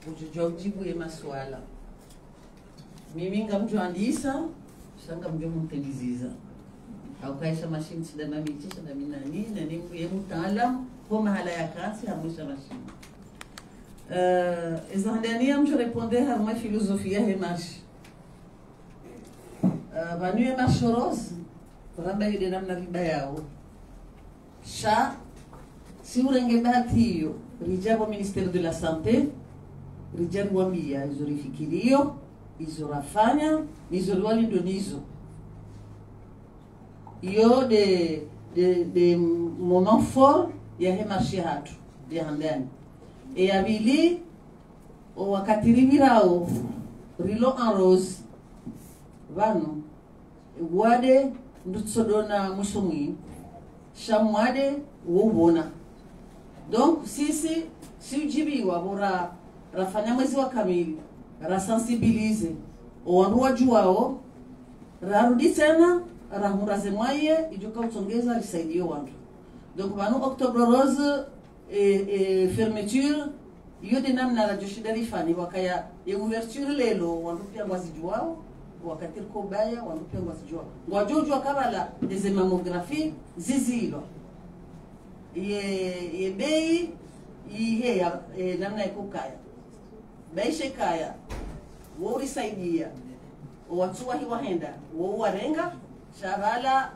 ujujua ujibu ya maswala mimi ngamjuandisa sanga mjo mtendiziza au kaisha mashini sida mamitisha na minani na ni mutaalam kwa mahala ya kazi hamwisha mashini izandania mjo répondre harma filosofia hemashi banu ya mashoros ramba yide namna riba yao sha si urenge bahati hiyo rijabo Ministère de la Santé rijabo wambia izorifikirio izorafanya nizorwali ndonizo yo de moment fort ya hemashi hatu ya handani e abili o wakati ribirao rilo en rose vano wade ndutsodona musomwi shamwade wobona donc sisi si ujibiwa bora rafanya mwezi wa kamili rasensibilize owanduwa juwao rarudi tena rahuraze mwaye ijuka utongeza risaidio wantu donc banu Octobre Rose fermeture iyo de namna la joshidari fani wakaya ya ouverture lelo wandu pia ngwazi juwao wakati ko baya wandu pia ngwazi juwao ngwajojo kabala des mammographies zizilo ye bei ihe ya namna ikukaya baishe kaya wori saidia watuwa hiwa henda wo warenga shabala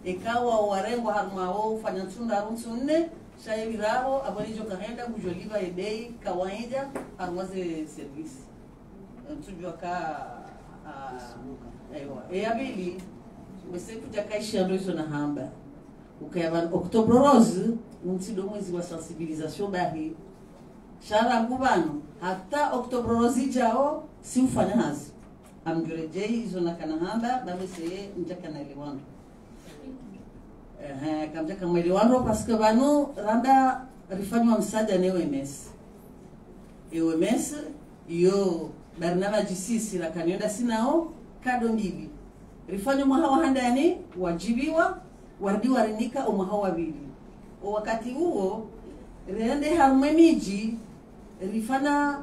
ikawa warengo harma wo fanya tunda runsunne shayiraho abalijo kahenda kujoliva ebei kawaida harmaze service tujua ka aiwa abili wese kutakaisha ndo hizo na hamba ukayaba Octobre Rose ntido mwezi wa sensibilisation bahi shara kubano hata Octobre Rose jao si ufanya hazi amjurejei hizo na kanahamba babe seye njaka na elewano kamja kama elewano parce que bano randa rifanywa msaada na OMS OMS yo barnaba jisisi la kanyoda sinao kado ngili rifanywa mwahawa handani wajibiwa wardi warinika umwahawa wabili wakati huo rende harumwe miji rifana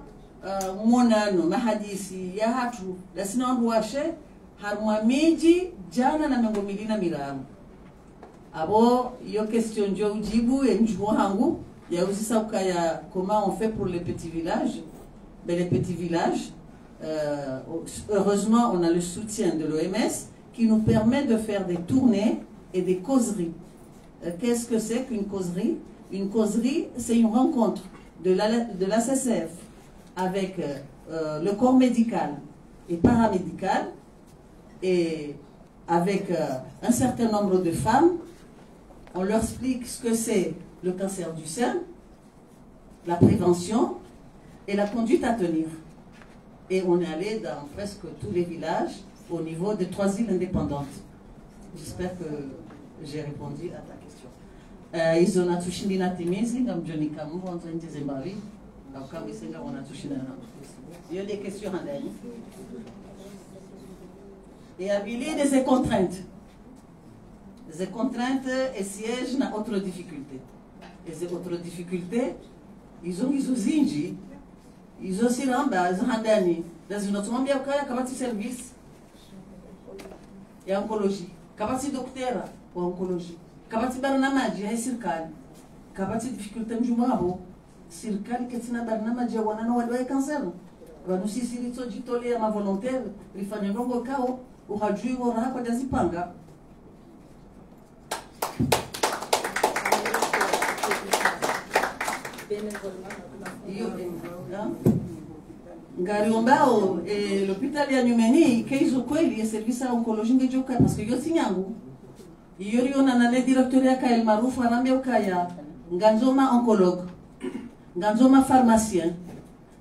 monano mahadisi ya hatu dasina wandu washe harumwa miji jana na mengo milina miramu abo yo question jo ujibu enjuo hangu ya usisa ukaya comment on fait pour les petits villages les petits villages heureusement on a le soutien de l'OMS qui nous permet de faire des tournées et des causeries. Qu'est-ce que c'est qu'une causerie? Une causerie, c'est une rencontre de l'ACCF avec le corps médical et paramédical et avec un certain nombre de femmes. On leur explique ce que c'est le cancer du sein, la prévention et la conduite à tenir. Et on est allé dans presque tous les villages au niveau des 3 îles indépendantes. J'espère que j'ai répondu à ta question. Ils ont touché na timizi comme Johnny Kamu on train de Zimbabwe. Donc quand ils sont on a touché na. Il y a des questions en ligne. Et habilité des contraintes. Les contraintes et sièges na autre difficulté. Et ces autres difficultés, ils ont zinji, ils ont aussi ramba, ils ont handani. Dans une autre monde, il y a kabati service. Et oncologie. Kabati docteur ou oncologie. Kabati barnamaji ya serikali. Kabati difficulté njumabo. Serikali ketina barnamaji ya wanana waliwa cancer. Wanusisi lito jitolea ma volontaire lifanya ngongo kao uhajui wora kwa jazipanga. Ngariomba l'hôpital ya Nyumeni keizo kweli ya service ya oncologie ngejoka parce que yo sinyangu yori ona na le directeur ya kael maarufu anambia ukaya nganzoma oncologue nganzoma pharmacien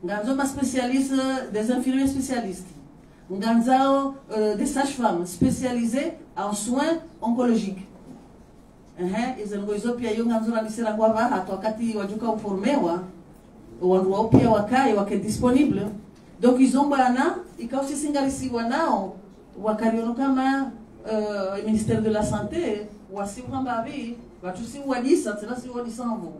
nganzoma spécialiste des infirmiers spécialistes nganzao des sages-femmes spécialisées en soins oncologiques izengo pia yo nganzora nisera kwa hata wakati wajuka uformewa wandu pia wakai wake disponible donc ils ont bana ikausi singalisiwa nao wakariona kama ministère de la santé wasi kwambavi watu si wadisa tena si wadisa mvu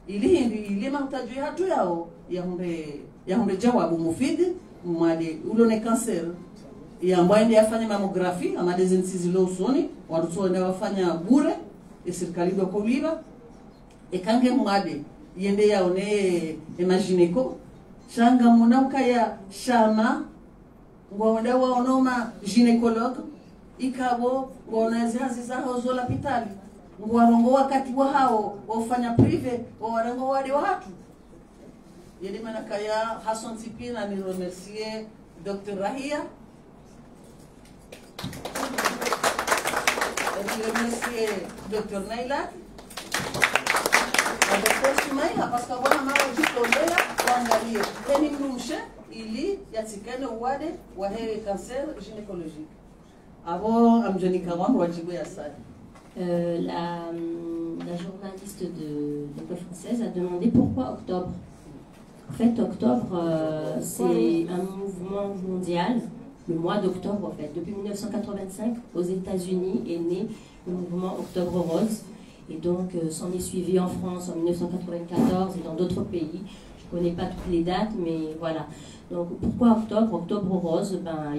ili hindi ile mahitaji hatu yao yahunde jawabu mufidi mwade ulone cancer ambayo ndio afanya mammografi ama desensizi lo usoni watu ndio wafanya bure serikali do kuliba kange mwade yende yaone imagineko shanga munauka ya shama ngwanda waonoma gynecologue ikabo bonazazi za hozo la hospitali ngwarongo wakati wa hao wafanya prive warango wale watu yende manakaya Hassan Sipina ni remercier Dr. Rahia je remercier Dr. Naila Dr. Sumaila parce que wana mara jitolea kuangalia eni mnumshe ili yatikane uwade wa hewe cancer gynécologique avant amjonika wangu wajibu ya sana. La journaliste de l'école française a demandé pourquoi octobre. En fait, octobre, c'est un mouvement mondial, le mois d'octobre en fait. Depuis 1985, aux États-Unis est né le mouvement Octobre Rose. Et donc, s'en est suivi en France en 1994 et dans d'autres pays. Je ne connais pas toutes les dates, mais voilà. Donc, pourquoi octobre? Octobre Rose, ben,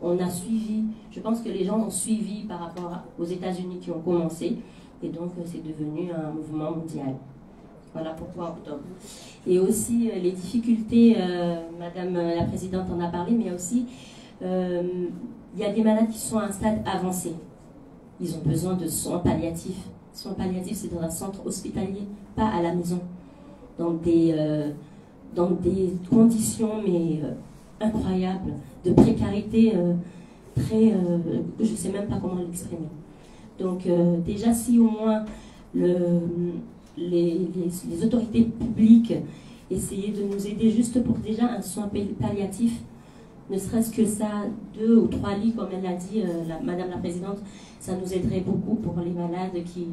on a suivi, je pense que les gens ont suivi par rapport aux États-Unis qui ont commencé. Et donc, c'est devenu un mouvement mondial. Voilà pourquoi octobre. Et aussi, les difficultés, Madame la Présidente en a parlé, mais aussi, il y a des malades qui sont à un stade avancé. Ils ont besoin de soins palliatifs. Soins palliatifs, c'est dans un centre hospitalier, pas à la maison. Dans des conditions, mais incroyables, de précarité très... je ne sais même pas comment l'exprimer. Donc, déjà, si au moins les autorités publiques essayaient de nous aider juste pour déjà un soin palliatif, ne serait-ce que ça, 2 ou 3 lits, comme elle a dit, Madame la Présidente, ça nous aiderait beaucoup pour les malades qui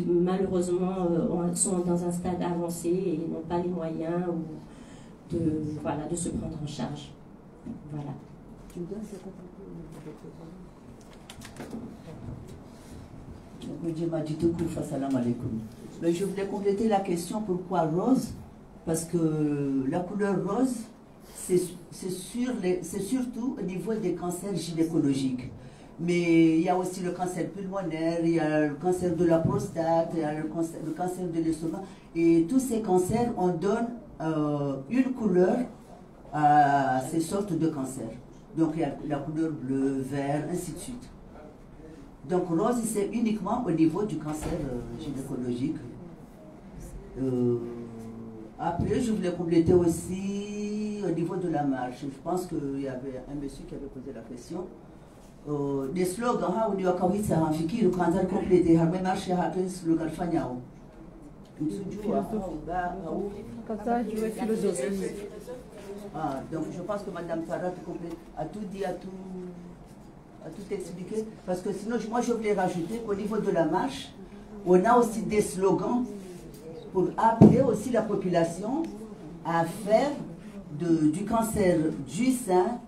malheureusement sont dans un stade avancé et n'ont pas les moyens de se prendre en charge. Voilà. Je voulais compléter la question pourquoi rose, parce que la couleur rose, c'est surtout au niveau des cancers gynécologiques. Mais il y a aussi le cancer pulmonaire, il y a le cancer de la prostate, il y a le cancer de l'estomac. Et tous ces cancers, on donne une couleur à ces sortes de cancers. Donc il y a la couleur bleu, vert, ainsi de suite. Donc rose, c'est uniquement au niveau du cancer gynécologique. Après, je voulais compléter aussi au niveau de la marche. Je pense qu'il y avait un monsieur qui avait posé la question. Des slogans, on dit que ça a fait le cancer complété, il y a marché à un slogan fanyao. Donc je pense que Madame Farah a tout dit, a tout expliqué. Parce que sinon, moi je voulais rajouter qu'au niveau de la marche, on a aussi des slogans pour appeler aussi la population à faire du cancer du sein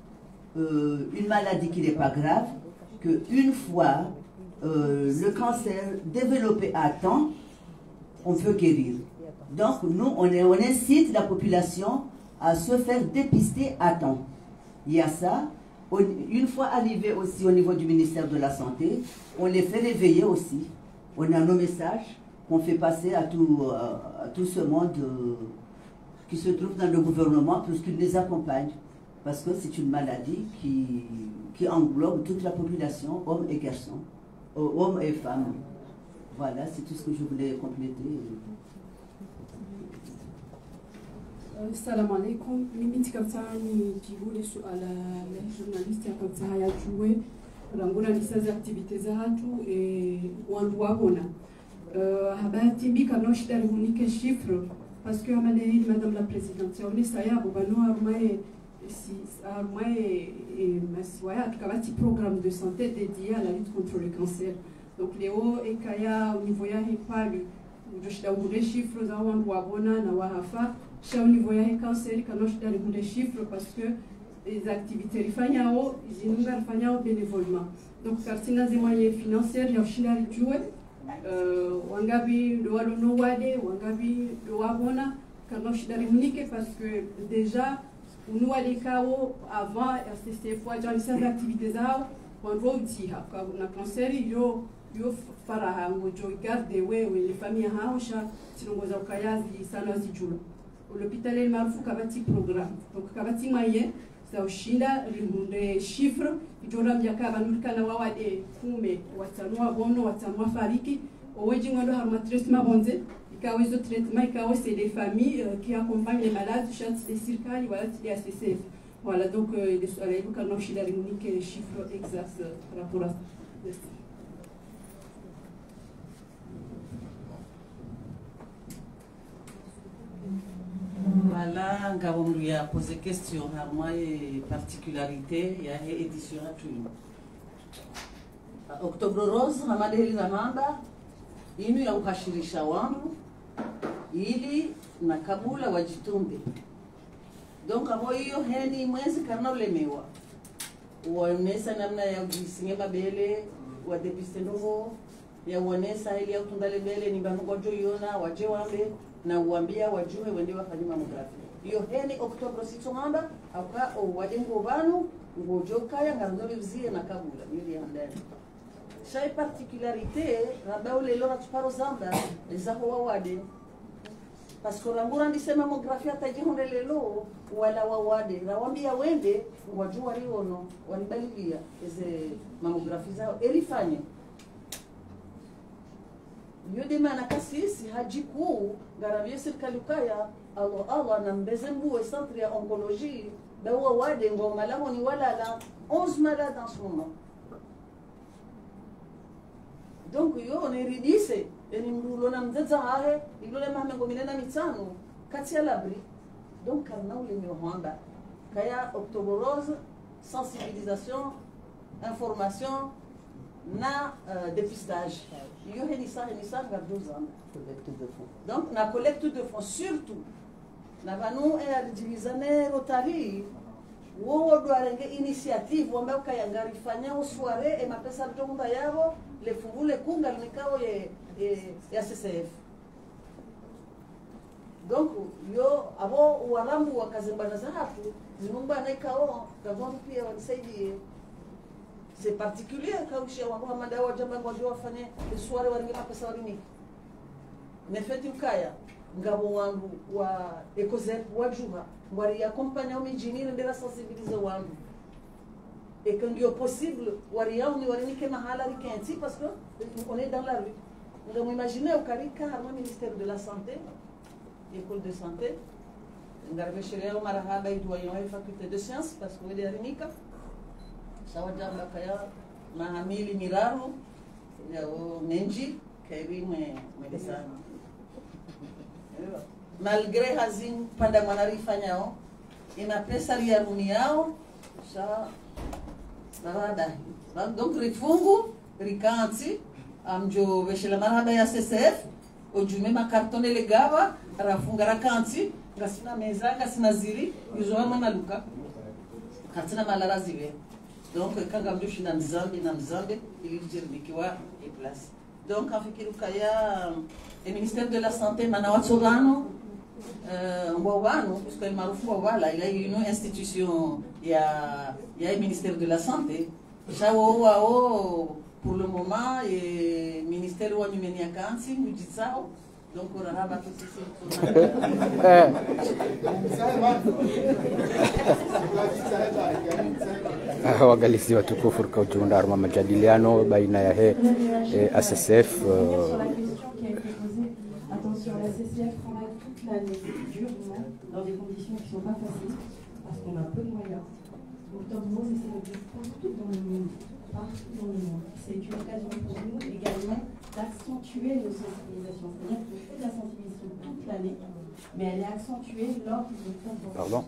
une maladie qui n'est pas grave, qu'une fois le cancer développé à temps, on peut guérir. Donc nous, on incite la population à se faire dépister à temps. Il y a ça. Une fois arrivé aussi au niveau du ministère de la Santé, on les fait réveiller aussi. On a nos messages qu'on fait passer à tout ce monde qui se trouve dans le gouvernement pour qu'il les accompagne. Parce que c'est une maladie qui englobe toute la population, hommes et garçons, hommes et femmes. Voilà, c'est tout ce que je voulais compléter. Salam alaikum. Mimi tikatani kibuli suala la journaliste ya kwanza hayajue rangura nisaza activite za hatu wandu wabona habati bika no shida hunike chiffre parce que amane madame la présidente ya onisa yabo bano armaye masiwaya tukabati programme de santé dédié à la lutte contre le cancer. Donc leo ekaya au niveau ya hepalu ndoshida hunde chiffre za wandu wabona na wahafa au niveau ya cancer kanosh dans les chiffres parce que les activités rifanyao zinunga rifanyao bénévolement. Donc kartina des moyens financiers ya shinari juwe wangabi do walo no wade wangabi do wabona quand je suis parce que déjà, nous, à l'ECAO, avant, c'était fois, dans les activités, on doit dire, quand on a cancer, yo faraha, on garde les familles, si on a kayazi, sana zijulo. L'hôpital El Marfou, kabati programme. Donc, kabati moyen, ça oshinda, les chiffres, ijola mjaka banulika na wawade kume, watanua bono, watanua fariki, oweji ngondo harmatres mabonze, ikawe zo traitement, ikawe c'est des familles qui accompagnent les malades, chante des circales, voilà, des ACCF. Voilà, donc, il y a beaucoup de chiffres exacts par rapport à ça. Voilà, on lui a posé question, harma et particularité, il y a une édition à tout. Octobre Rose, Hamadeli Ramanda, inu ya ukashirisha wangu, ili na kabula wajitumbe. Donc abo hiyo heni mwezi karna ulemewa. Uonesa namna ya kujisinge mabele, wadepiste ndogo, ya uonesa ili ya utundale bele, ni banugojo yona, waje wambe, na uambia wajue wende wafanye mamografi. Hiyo heni Oktober 6 ngamba, auka o wadengo banu, ngojo kaya ngarondole vzie na kabula, mili handani. Shai particularité, rabao lelo ratuparo zamba, ezaho wawade. Parce que rambura ndise mamografi atajihonde lelo, wala wawade. Rawambia wende, wajua riono, walibalilia, eze mamografi zao, elifanye. Yodema na kasisi hajiku garavye serikali kaya Allah na mbezembu e centre ya oncologie bawa wade ngoma lao ni wala la 11 malades en ce moment. Donc yo on eridise eni mrulo na mzeza hahe ilole mahme ngominena mitano kati ya labri. Donc karna ule mi Rwanda kaya Octobre Rose, sensibilisation, information na dépistage. Yo henisa gar 12 ans. Collecte de fonds. Donc na collecte de fonds surtout. Na vanu e divizane Rotary. Wo do arenge initiative wamba ukayangari fanya usware e mapesa mtonga yabo le fungule kunga nikao ya CCF. Donc yo abo warambu wakazimbana za hatu zinumba na ikao gavana pia wanisaidie. C'est particulier quand je suis en madawa jamba ngojo wafanye sware waringe mapesa warini. Nefeti ukaya ngabo wangu wa ecozer wajuha wari acompanhar o mijini ndera sensibiliser wangu. Et quand il est possible wari yao ni warini ke mahala rikenzi parce que on est dans la rue. Nous imaginez au Karika au ministère de la santé, école de santé, ngarbe sheria marahaba idoyon et faculté de sciences parce que est rinika. Sawajamba kaya mahamili miraru ya menji kairi medesana. Malgré hazin pada manarifanyao ina pesa ya runiao sa barada. Donc rifungu rikanti amjo veshela marada ya CCF ojume makartone legava rafunga rakanti ngasina meza ngasina ziri yuzo mwana luka katina malara zive. Donc, quand je suis dans Zambie, il dit et place. Donc, en fait, le ministère de la Santé, Manawatsogano, puisque il m'a il a une institution, il y a le ministère de la Santé. Pour le moment, le ministère de la Santé, nous dit ça. Donc, on a rabattu Waangalizi watukufu katika ujumla wa majadiliano baina ya ACCF. Attention, la CCF travaille toute l'année durement dans des conditions qui ne sont pas faciles parce qu'on a peu de moyens. Octobre Rose essaie de dire partout dans le monde. C'est une occasion pour nous également d'accentuer nos sensibilisations. C'est-à-dire qu'on fait de la sensibilisation toute l'année, mais elle est accentuée lors de l'Octobre Rose. Pardon.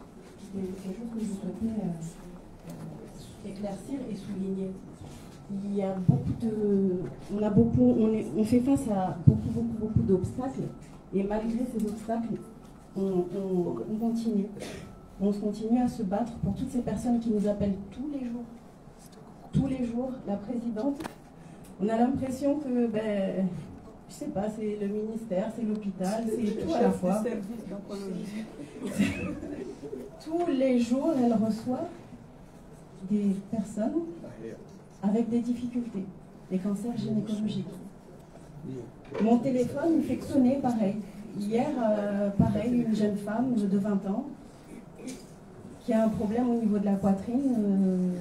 C'est quelque chose que je souhaitais éclaircir et souligner. Il y a on fait face à beaucoup d'obstacles, et malgré ces obstacles, on continue. On continue à se battre pour toutes ces personnes qui nous appellent tous les jours. Tous les jours, la présidente, on a l'impression que je sais pas, c'est le ministère, c'est l'hôpital, c'est tout à la fois. Tous les jours, elle reçoit des personnes avec des difficultés, des cancers gynécologiques. Mon téléphone fait sonner pareil. Hier, pareil, une jeune femme de 20 ans qui a un problème au niveau de la poitrine,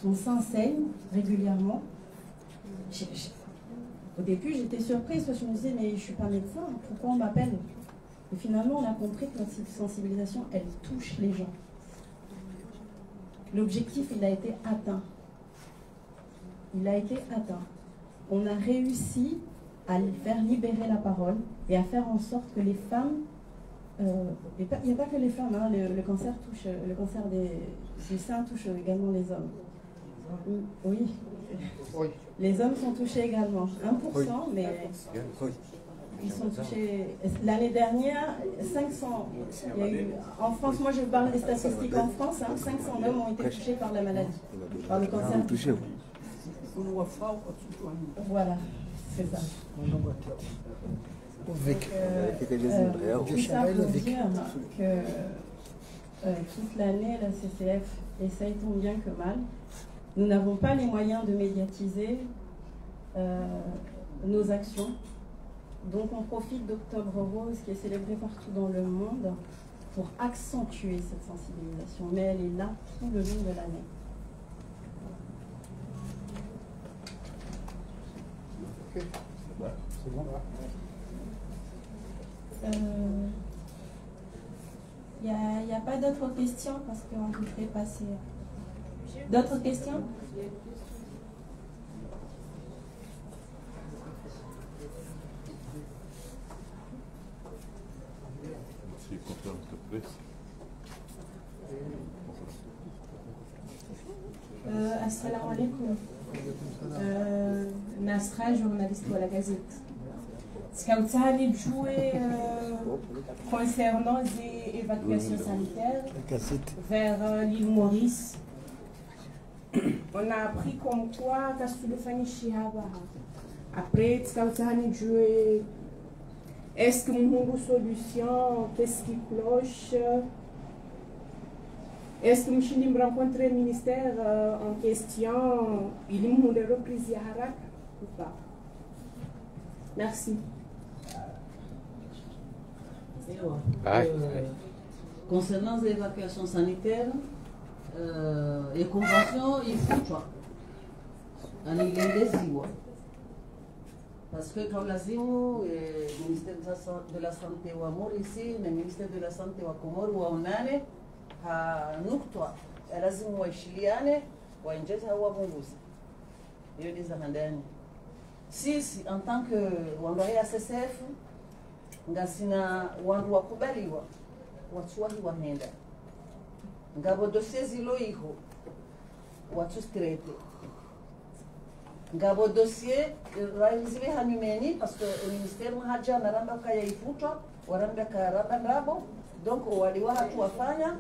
son sein saigne régulièrement. Au début, j'étais surprise parce que je me disais, mais je ne suis pas médecin, pourquoi on m'appelle? Et finalement, on a compris que la sensibilisation, elle touche les gens. L'objectif, il a été atteint. Il a été atteint. On a réussi à faire libérer la parole et à faire en sorte que les femmes, il n'y a pas que les femmes, hein, le cancer du sein touche également les hommes. Oui. Les hommes sont touchés également. 1%, mais ils sont touchés. L'année dernière, 500. Il y a eu, en France, moi je parle des statistiques en France, hein, 500 hommes ont été touchés par la maladie, par le cancer. Voilà, c'est ça. Tout ça pour dire que toute l'année, la CCF essaye tant bien que mal. Nous n'avons pas les moyens de médiatiser nos actions. Donc on profite d'Octobre Rose, qui est célébré partout dans le monde, pour accentuer cette sensibilisation. Mais elle est là tout le long de l'année. C'est bon. Il n'y a pas d'autres questions parce qu'on devrait passer. D'autres questions? Assalamu alaikum. Nasra, journaliste de la Gazette. Ce que vous avez joué concernant les évacuations sanitaires vers l'île Maurice, on a appris comme quoi Kastulefani Shihaba. Après, ce que vous avez joué, est-ce que nous avons une solution? Qu'est-ce qui cloche? Est-ce que nous avons rencontré le ministère en question? Il y a une reprise ou pas? Merci. Concernant les évacuations sanitaires, les conventions, il faut toi. En parce que quand l'asile, le ministère de la Santé ou à Maurice, le ministère de la Santé ou à Comore ou à Onane, à Nuktoa, et l'asile ou à Chiliane, ou à Injeta ou à Bongouz. Il y a des amendements. Si, en tant que Wandoya CCF, ngasina wandu wakubaliwa watuwahi wahenda ngabo dossier zilo iho watu strete ngabo dossier raiziwe hanyumeni parce que le ministère mahaja naramba kaya ifutwa waramba karaba ndabo donc waliwa hatu wafanya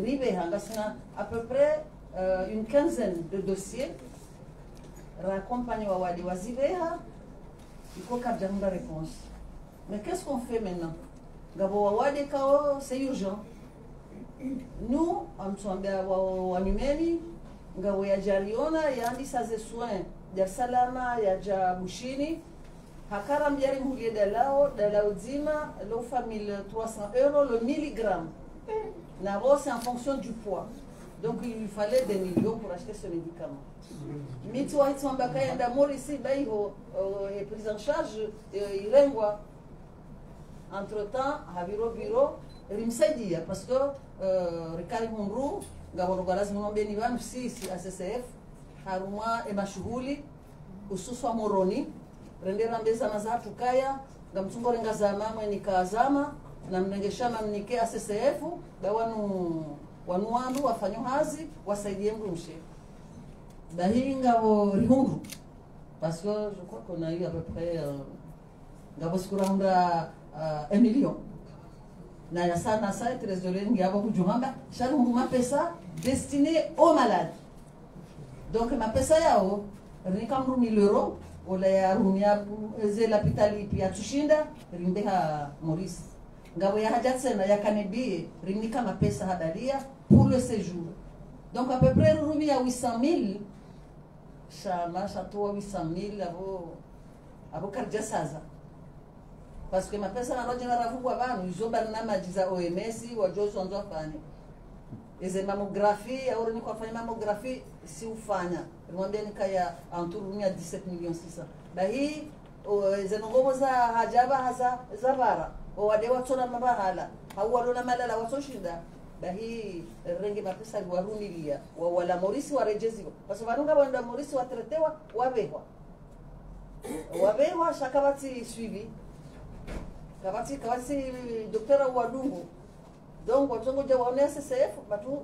ribe hangasina à peu près une quinzaine de dossiers raccompagnent wa wali waziveha iko kabjanga réponse. Mais qu'est-ce qu'on fait maintenant? C'est urgent. Nous, on sommes en Numeni, Gabo Yajariona, Yandi Saze Soin, Yal Salama, Yaja Bushini, Hakaram Yarim Houlier de la Odzima, l'eau 1300 € le milligramme. Navo, c'est en fonction du poids. Donc il fallait des millions pour acheter ce médicament. Mitwa Hitsambaka Yandamor ici, est pris en charge, il renvoie. Entre-temps, à bureau, rimsaidia parce que Rikari Mumru, Gabonogalas Mambenivan, si ACCF, Haruma et Mashuhuli, Ususwa Moroni, Renderambeza Nazar Tukaya, Gamsungo Rengazama, Nikazama, Namnegeshama Nike ACCF, Wanuandu, Wafanyohazi, Wasaidie Mrumche. Dahinga Rihungu, parce que je crois qu'on a eu à peu près Gaboskuranda. 1 million. Na sana sa trésorier ngabo kujumamba chaque mois pesa destiné aux malades. Donc ma pesa yao ni comme 1000 €, ola ya rumia zela pitali pia tushinda rimbeha Maurice ngabo ya haja tena ya kanebie rimnika mapesa hadalia pour le séjour. Donc à peu près rumia 800 000 chama chatoa 800 000 abo karja saza parce que mapesa na roja na ravugwa banu izoba na majiza OMS wajozo nzo fani eze mammographie au ni kwa fanya mammographie si ufanya mwambie nikaya anturumia 17 millions 600 bahi eze ngomo za hajaba hasa zavara o wade watona mabahala au walona malala watoshinda bahi renge mapesa warumilia wala Maurice warejezi parce que vanunga banda Maurice watretewa wabehwa shakabati suivi kabati docteur wadungu donc watongo je waone SSF batu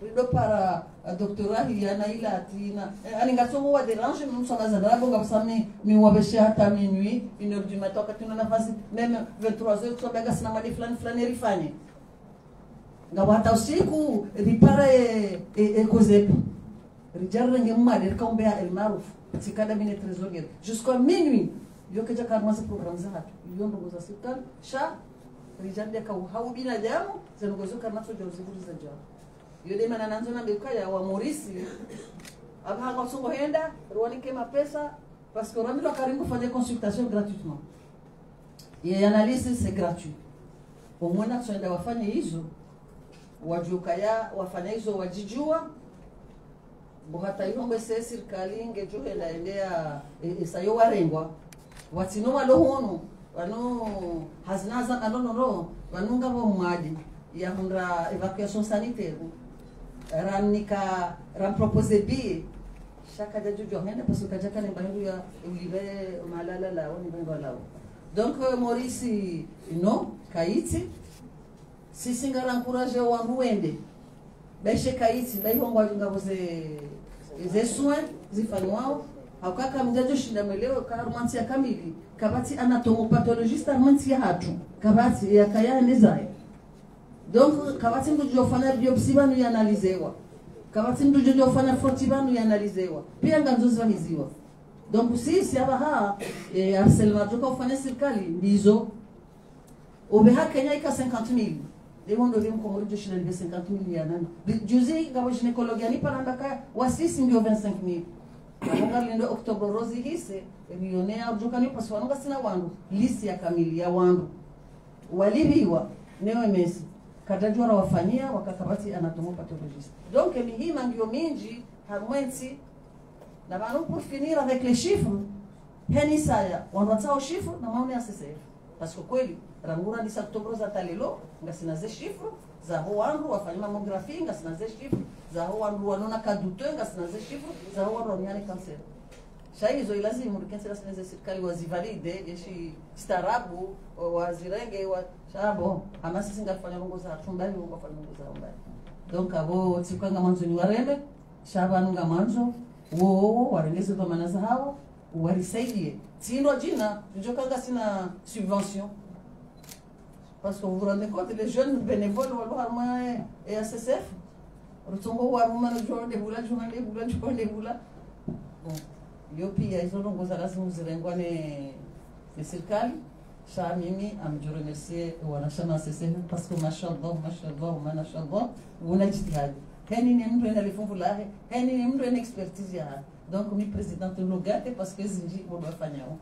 rido para doctorat yana ila atina ani ngatongo wa dérange nous sommes à Zara bonga basami mi wabesha hata minuit 1h du matin quand on a phase même 23h so baga sina mali flani rifanye ngawata usiku ripara kozepu rijarre ngemade kambea el maruf tikada mine trésorier jusqu'à minuit yoke jakarma ce programme za hatu yondo goza sultan sha rijande ka hau bina damu zenogozo karma so joziburi za jamu yode mana nanzo na bekaya wa Maurice abanga songo henda rwani kema pesa parce que ramilo karingo faisait consultation gratuitement et analyse c'est gratuit au moins na tuenda wafanye hizo wajukaya wafanya hizo wajijua buhata yombe serikali ngejo elaendea isayo warengwa watino walohonu wano hazinaza kanono wanunga bo mwadi ya hundra evacuation sanitaire ram proposer bi chaque jour hende parce que kajaka ne bandu ya ulive malala la oni bango lao donc Maurice no kaiti sisi ngara encourager wangu wende beshe kaiti baihongwa ngabo ze soins zifanywa haukaka mjajo shinda meleo ka romantia kamili kabati anatomopathologiste romantia hatu kabati ya kaya ndizaye donc kabati mtu fanya biopsi banu yanalizewa kabati mtu fanya froti banu yanalizewa pia nganzo hiziwa donc sisi hapa harcèlement tuko ufanya serikali ndizo obeha Kenya ika 50,000 demondo vim ko mori joshina 50,000 yana juzi ngabo ginekologia ni parandaka wasisi ndio 25,000 Munga lindo October Rose hise milionea ujukani parce que sina wandu lisi ya kamili ya wandu walibiwa neo mesi katajua wafanyia wakakabati anatomopathologiste donc mihima ndio mingi harmwensi na banu pour finir avec les chiffres heni saya wanatao chiffres na maoni ya SSF parce que kweli rangura ni October za talelo ngasina ze chiffres za wandu wafanya mammographie ngasina ze chiffres za wandu wanona kadute ngasina ze chiffres za wandu wanyane cancer shai hizo lazima murikensela sineze serikali wazivalide yeshi starabu wazirenge wa shabo ama sisi ngafanya longo za tumbali longo fanya longo za umbali donc abo tsikanga manzo ni warembe shaba nunga manzo wo warengeze kwa manaza hawa warisaidie tindo jina njokanga sina subvention parce que vous vous rendez compte les jeunes bénévoles walo harma et SSF rutongo waruma na jonde bula bon yo pia hizo longo za lazima zirengwa ne serikali sha mimi amjuro remercier wanashama SSF parce que mashallah unajitihadi hani ni mtu ena lifungulahe hani ni mtu ena expertise ya donc mi presidente logate parce que zinji bodwa fanyao